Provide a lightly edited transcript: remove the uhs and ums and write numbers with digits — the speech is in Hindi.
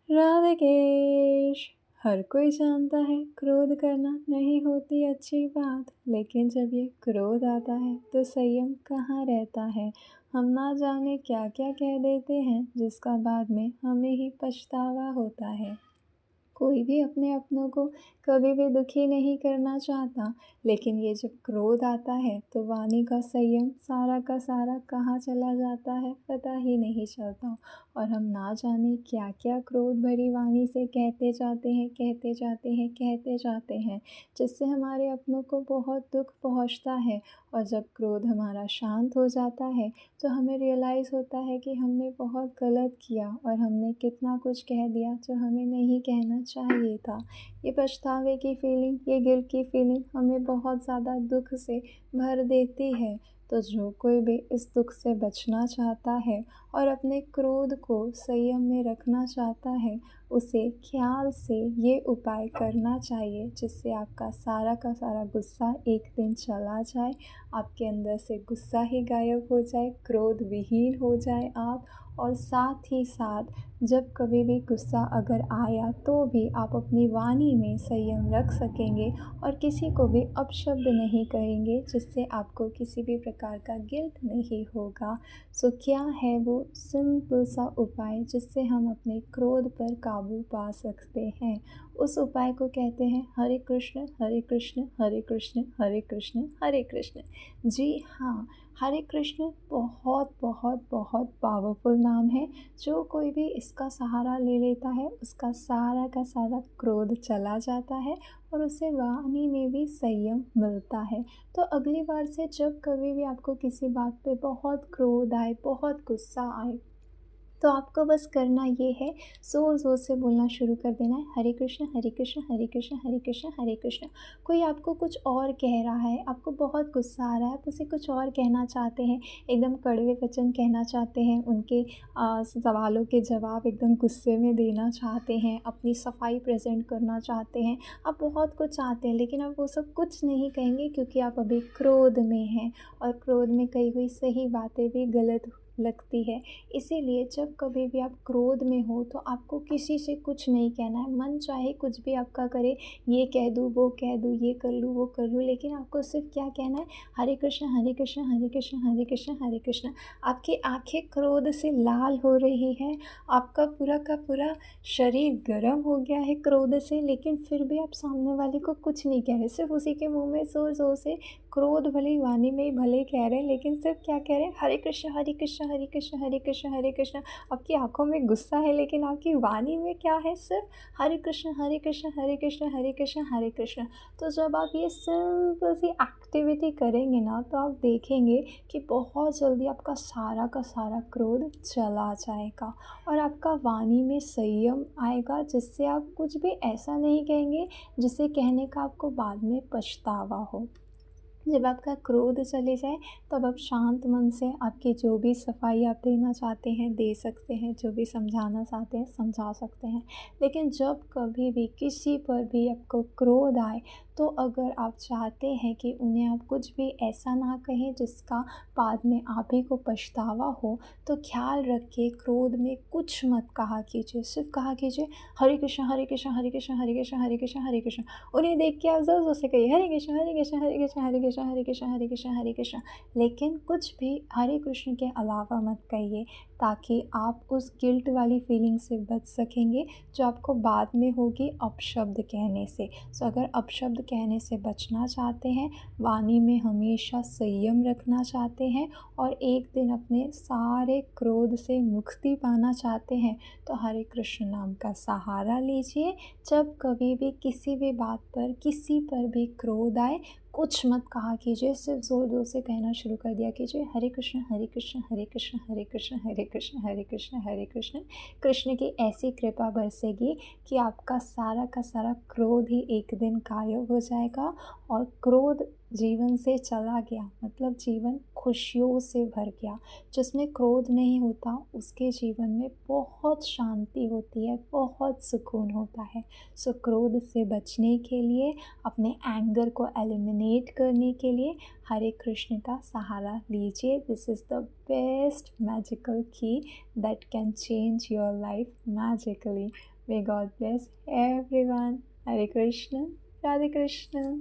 राधिकेश। हर कोई जानता है क्रोध करना नहीं होती अच्छी बात, लेकिन जब ये क्रोध आता है तो संयम कहाँ रहता है। हम ना जाने क्या क्या कह देते हैं जिसका बाद में हमें ही पछतावा होता है। कोई भी अपने अपनों को कभी भी दुखी नहीं करना चाहता, लेकिन ये जब क्रोध आता है तो वाणी का संयम सारा का सारा कहाँ चला जाता है पता ही नहीं चलता। और हम ना जाने क्या क्या क्रोध भरी वाणी से कहते जाते हैं, कहते जाते हैं, कहते जाते हैं, जिससे हमारे अपनों को बहुत दुख पहुंचता है। और जब क्रोध हमारा शांत हो जाता है तो हमें रियलाइज़ होता है कि हमने बहुत गलत किया और हमने कितना कुछ कह दिया जो हमें नहीं कहना चाहिए था। ये पछतावे की फीलिंग, ये गिल्ट की फीलिंग हमें बहुत ज़्यादा दुख से भर देती है। तो जो कोई भी इस दुख से बचना चाहता है और अपने क्रोध को संयम में रखना चाहता है, उसे ख्याल से ये उपाय करना चाहिए जिससे आपका सारा का सारा गुस्सा एक दिन चला जाए, आपके अंदर से गुस्सा ही गायब हो जाए, क्रोध विहीन हो जाए आप। और साथ ही साथ जब कभी भी गुस्सा अगर आया तो भी आप अपनी वाणी में संयम रख सकेंगे और किसी को भी अपशब्द नहीं करेंगे, जिससे आपको किसी भी प्रकार का गिल्ट नहीं होगा। सो क्या है वो सिंपल सा उपाय जिससे हम अपने क्रोध पर काबू पा सकते हैं। उस उपाय को कहते हैं हरे कृष्ण हरे कृष्ण हरे कृष्ण हरे कृष्ण हरे कृष्ण। जी हाँ, हरे कृष्ण बहुत बहुत बहुत पावरफुल नाम है। जो कोई भी इसका सहारा ले लेता है उसका सारा का सारा क्रोध चला जाता है और उसे वाणी में भी संयम मिलता है। तो अगली बार से जब कभी भी आपको किसी बात पे बहुत क्रोध आए, बहुत गुस्सा आए, तो आपको बस करना ये है, ज़ोर ज़ोर से बोलना शुरू कर देना है हरे कृष्ण हरे कृष्ण हरे कृष्ण हरे कृष्ण हरे कृष्ण। कोई आपको कुछ और कह रहा है, आपको बहुत गुस्सा आ रहा है, आप उसे कुछ और कहना चाहते हैं, एकदम कड़वे वचन कहना चाहते हैं, उनके सवालों के जवाब एकदम गुस्से में देना चाहते हैं, अपनी सफाई प्रेजेंट करना चाहते हैं, आप बहुत कुछ चाहते हैं, लेकिन आप वो सब कुछ नहीं कहेंगे क्योंकि आप अभी क्रोध में हैं और क्रोध में कही हुई सही बातें भी गलत लगती है। इसीलिए जब कभी भी आप क्रोध में हो तो आपको किसी से कुछ नहीं कहना है। मन चाहे कुछ भी आपका करे, ये कह दूँ, वो कह दूँ, ये कर लूँ, वो कर लूँ, लेकिन आपको सिर्फ क्या कहना है, हरे कृष्ण हरे कृष्ण हरे कृष्ण हरे कृष्ण हरे कृष्ण। आपकी आंखें क्रोध से लाल हो रही है, आपका पूरा का पूरा शरीर गर्म हो गया है क्रोध से, लेकिन फिर भी आप सामने वाले को कुछ नहीं कह रहे, सिर्फ उसी के मुंह में ज़ोर ज़ोर से क्रोध भली वाणी में भले कह रहे हैं, लेकिन सिर्फ क्या कह रहे हैं, हरे कृष्ण हरे कृष्ण हरे कृष्ण हरे कृष्ण हरे कृष्ण। आपकी आंखों में गुस्सा है लेकिन आपकी वाणी में क्या है, सिर्फ हरे कृष्ण हरे कृष्ण हरे कृष्ण हरे कृष्ण हरे कृष्ण। तो जब आप ये सिंपल सी एक्टिविटी करेंगे ना, तो आप देखेंगे कि बहुत जल्दी आपका सारा का सारा क्रोध चला जाएगा और आपका वाणी में संयम आएगा, जिससे आप कुछ भी ऐसा नहीं कहेंगे जिसे कहने का आपको बाद में पछतावा हो। जब आपका क्रोध चले जाए तब आप शांत मन से आपकी जो भी सफाई आप देना चाहते हैं दे सकते हैं, जो भी समझाना चाहते हैं समझा सकते हैं। लेकिन जब कभी भी किसी पर भी आपको क्रोध आए, तो अगर आप चाहते हैं कि उन्हें आप कुछ भी ऐसा ना कहें जिसका बाद में आप ही को पछतावा हो, तो ख्याल रखिए क्रोध में कुछ मत कहा कीजिए, सिर्फ कहा कीजिए हरे कृष्ण हरे कृष्ण हरे कृष्ण हरे कृष्ण हरे कृष्ण हरे कृष्ण। उन्हें देख के आप ज़ोर ज़ोर से कहिए हरे कृष्ण हरे कृष्ण हरे कृष्ण हरे कृष्ण हरे कृष्ण हरे कृष्ण हरे कृष्ण। लेकिन कुछ भी हरे कृष्ण के अलावा मत कहिए, ताकि आप उस गिल्ट वाली फीलिंग से बच सकेंगे जो आपको बाद में होगी अपशब्द कहने से। सो अगर अपशब्द कहने से बचना चाहते हैं, वाणी में हमेशा संयम रखना चाहते हैं और एक दिन अपने सारे क्रोध से मुक्ति पाना चाहते हैं, तो हरे कृष्ण नाम का सहारा लीजिए। जब कभी भी किसी भी बात पर, किसी पर भी क्रोध आए, कुछ मत कहा कीजिए, सिर्फ ज़ोर ज़ोर से कहना शुरू कर दिया कीजिए हरे कृष्ण हरे कृष्ण हरे कृष्ण हरे कृष्ण हरे कृष्ण हरे कृष्ण हरे कृष्ण। कृष्ण की ऐसी कृपा बरसेगी कि आपका सारा का सारा क्रोध ही एक दिन गायब हो जाएगा और क्रोध जीवन से चला गया, मतलब जीवन खुशियों से भर गया। जिसमें क्रोध नहीं होता उसके जीवन में बहुत शांति होती है, बहुत सुकून होता है। सो क्रोध से बचने के लिए, अपने एंगर को एलिमिनेट करने के लिए हरे कृष्ण का सहारा लीजिए। This is the best magical key that can change your life magically. May God bless everyone. Hare Krishna, Radhe Krishna.